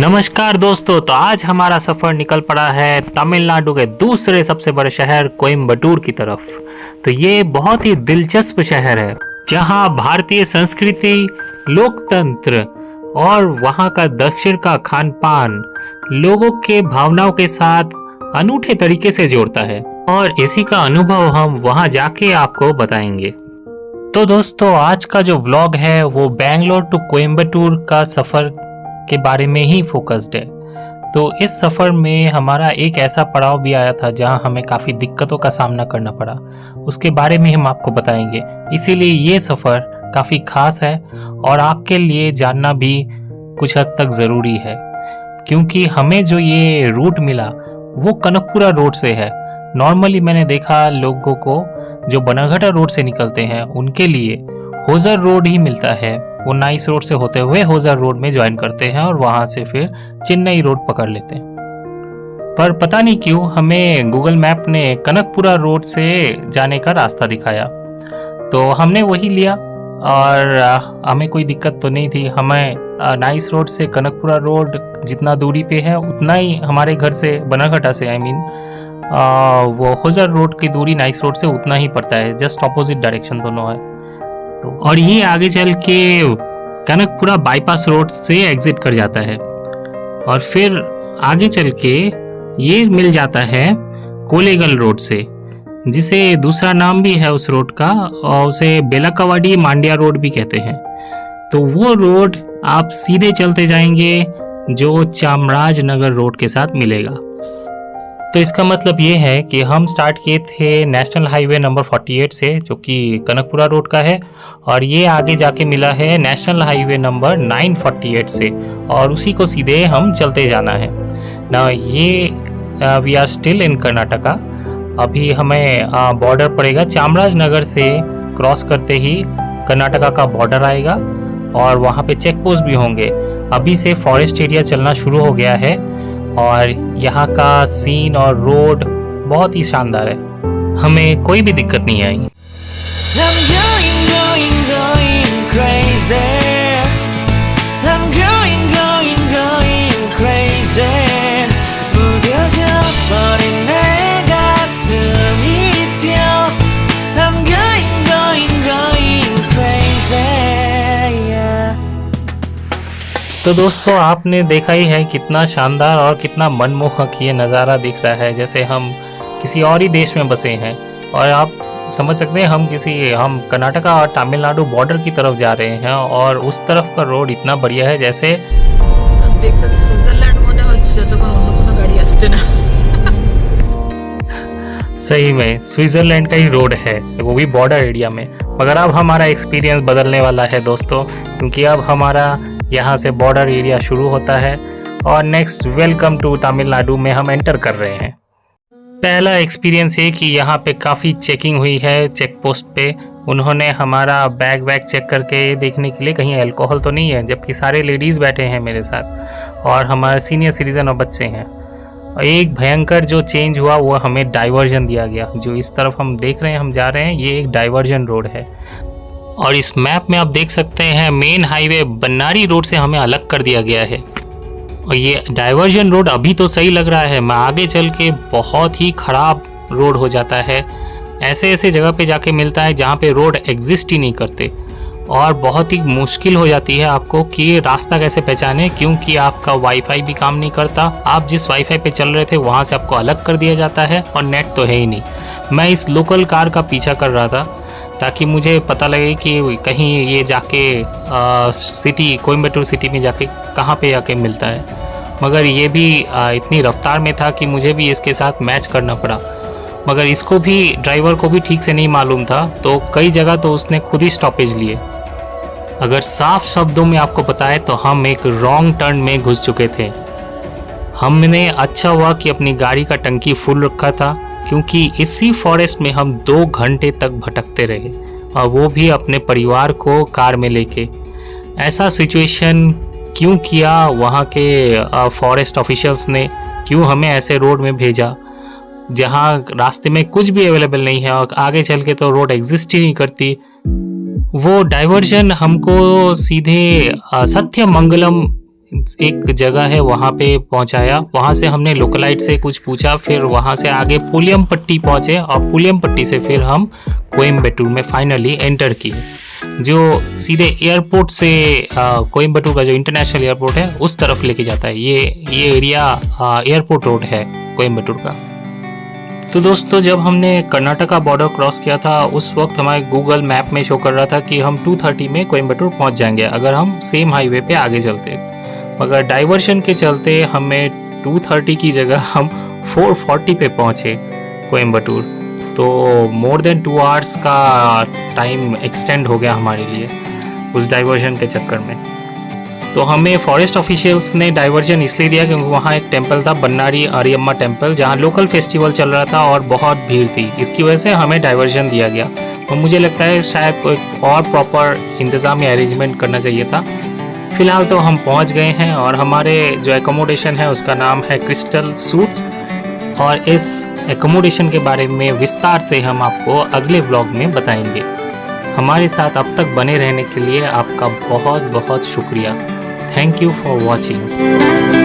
नमस्कार दोस्तों। तो आज हमारा सफर निकल पड़ा है तमिलनाडु के दूसरे सबसे बड़े शहर कोयम्बटूर की तरफ। तो ये बहुत ही दिलचस्प शहर है जहां भारतीय संस्कृति, लोकतंत्र और वहां का दक्षिण का खान पान लोगों के भावनाओं के साथ अनूठे तरीके से जोड़ता है और इसी का अनुभव हम वहां जाके आपको बताएंगे। तो दोस्तों, आज का जो व्लॉग है वो बैंगलोर टू कोयम्बटूर का सफर के बारे में ही फोकस्ड है। तो इस सफ़र में हमारा एक ऐसा पड़ाव भी आया था जहां हमें काफ़ी दिक्कतों का सामना करना पड़ा, उसके बारे में हम आपको बताएंगे। इसीलिए ये सफ़र काफ़ी खास है और आपके लिए जानना भी कुछ हद तक ज़रूरी है, क्योंकि हमें जो ये रूट मिला वो कनकपुरा रोड से है। नॉर्मली मैंने देखा लोगों को जो बनाघटा रोड से निकलते हैं उनके लिए होजर रोड ही मिलता है। वो नाइस रोड से होते हुए होजर रोड में ज्वाइन करते हैं और वहां से फिर चेन्नई रोड पकड़ लेते हैं। पर पता नहीं क्यों हमें गूगल मैप ने कनकपुरा रोड से जाने का रास्ता दिखाया, तो हमने वही लिया और हमें कोई दिक्कत तो नहीं थी। हमें नाइस रोड से कनकपुरा रोड जितना दूरी पे है उतना ही हमारे घर से बनाघटा से वो होजर रोड की दूरी नाइस रोड से उतना ही पड़ता है, जस्ट ऑपोजिट डायरेक्शन दोनों है। और ये आगे चल के कनकपुरा बाईपास रोड से एग्जिट कर जाता है और फिर आगे चल के ये मिल जाता है कोलेगल रोड से, जिसे दूसरा नाम भी है उस रोड का और उसे बेलाकवाडी मांड्या रोड भी कहते हैं। तो वो रोड आप सीधे चलते जाएंगे जो चामराजनगर रोड के साथ मिलेगा। तो इसका मतलब ये है कि हम स्टार्ट किए थे नेशनल हाईवे नंबर 48 से, जो कि कनकपुरा रोड का है, और ये आगे जाके मिला है नेशनल हाईवे नंबर 948 से, और उसी को सीधे हम चलते जाना है ना। ये we are still in Karnataka. अभी हमें बॉर्डर पड़ेगा, चामराजनगर से क्रॉस करते ही कर्नाटका का बॉर्डर आएगा और वहाँ पे चेक पोस्ट भी होंगे। अभी से फॉरेस्ट एरिया चलना शुरू हो गया है और यहाँ का सीन और रोड बहुत ही शानदार है, हमें कोई भी दिक्कत नहीं आई। तो दोस्तों, आपने देखा ही है कितना शानदार और कितना मनमोहक ये नज़ारा दिख रहा है, जैसे हम किसी और ही देश में बसे हैं। और आप समझ सकते हैं हम कर्नाटका और तमिलनाडु बॉर्डर की तरफ जा रहे हैं और उस तरफ का रोड इतना बढ़िया है जैसे स्विट्जरलैंड सही में स्विट्जरलैंड का ही रोड है, वो भी बॉर्डर एरिया में। मगर अब हमारा एक्सपीरियंस बदलने वाला है दोस्तों, क्योंकि अब हमारा यहाँ से बॉर्डर एरिया शुरू होता है और नेक्स्ट वेलकम टू तमिलनाडु में हम एंटर कर रहे हैं। पहला एक्सपीरियंस है कि यहाँ पे काफ़ी चेकिंग हुई है चेक पोस्ट पे। उन्होंने हमारा बैग चेक करके देखने के लिए कहीं अल्कोहल तो नहीं है, जबकि सारे लेडीज़ बैठे हैं मेरे साथ और हमारे सीनियर सिटीजन और बच्चे हैं। एक भयंकर जो चेंज हुआ वो हमें डाइवर्जन दिया गया। जो इस तरफ हम देख रहे हैं, हम जा रहे हैं, ये एक डाइवर्जन रोड है और इस मैप में आप देख सकते हैं मेन हाईवे बन्नारी रोड से हमें अलग कर दिया गया है। और ये डाइवर्जन रोड अभी तो सही लग रहा है, मैं आगे चल के बहुत ही ख़राब रोड हो जाता है। ऐसे जगह पे जाके मिलता है जहाँ पे रोड एग्जिस्ट ही नहीं करते और बहुत ही मुश्किल हो जाती है आपको कि रास्ता कैसे पहचाने, क्योंकि आपका वाईफाई भी काम नहीं करता। आप जिस वाईफाई पे चल रहे थे वहाँ से आपको अलग कर दिया जाता है और नेट तो है ही नहीं। मैं इस लोकल कार का पीछा कर रहा था ताकि मुझे पता लगे कि कहीं ये जाके सिटी कोयम्बटूर सिटी में जाके कहाँ पे जाके मिलता है। मगर ये भी इतनी रफ्तार में था कि मुझे भी इसके साथ मैच करना पड़ा। मगर इसको भी, ड्राइवर को भी ठीक से नहीं मालूम था, तो कई जगह तो उसने खुद ही स्टॉपेज लिए। अगर साफ शब्दों में आपको बताएं तो हम एक रॉन्ग टर्न में घुस चुके थे। हमने अच्छा हुआ कि अपनी गाड़ी का टंकी फुल रखा था, क्योंकि इसी फॉरेस्ट में हम 2 घंटे तक भटकते रहे और वो भी अपने परिवार को कार में लेके। ऐसा सिचुएशन क्यों किया वहाँ के फॉरेस्ट ऑफिशियल्स ने, क्यों हमें ऐसे रोड में भेजा जहाँ रास्ते में कुछ भी अवेलेबल नहीं है और आगे चल के तो रोड एग्जिस्ट ही नहीं करती। वो डाइवर्जन हमको सीधे सत्यमंगलम एक जगह है वहाँ पे पहुँचाया। वहाँ से हमने लोकलाइट से कुछ पूछा, फिर वहाँ से आगे पुलियमपट्टी पहुँचे और पुलियमपट्टी से फिर हम कोयम्बटूर में फाइनली एंटर किए, जो सीधे एयरपोर्ट से कोयम्बटूर का जो इंटरनेशनल एयरपोर्ट है उस तरफ लेके जाता है। ये एरिया एयरपोर्ट रोड है कोयम्बटूर का। तो दोस्तों, जब हमने कर्नाटका बॉर्डर क्रॉस किया था उस वक्त हमारे गूगल मैप में शो कर रहा था कि हम 2:30 में कोयम्बटूर पहुंच जाएंगे अगर हम सेम हाईवे पे आगे चलते, मगर डाइवर्शन के चलते हमें 2:30 की जगह हम 4:40 पे पहुंचे कोयम्बटूर। तो मोर देन 2 आवर्स का टाइम एक्सटेंड हो गया हमारे लिए उस डाइवर्जन के चक्कर में। तो हमें फॉरेस्ट ऑफिशियल्स ने डाइवर्जन इसलिए दिया क्योंकि वहाँ एक टेंपल था, बन्नारी आरियम्मा टेंपल, जहाँ लोकल फेस्टिवल चल रहा था और बहुत भीड़ थी। इसकी वजह से हमें डाइवर्जन दिया गया। और मुझे लगता है शायद कोई और प्रॉपर इंतज़ाम या अरेंजमेंट करना चाहिए था। फ़िलहाल तो हम पहुँच गए हैं और हमारे जो एकोमोडेशन है उसका नाम है क्रिस्टल सूट्स, और इस एकोमोडेशन के बारे में विस्तार से हम आपको अगले व्लॉग में बताएंगे। हमारे साथ अब तक बने रहने के लिए आपका बहुत बहुत शुक्रिया। Thank you for watching.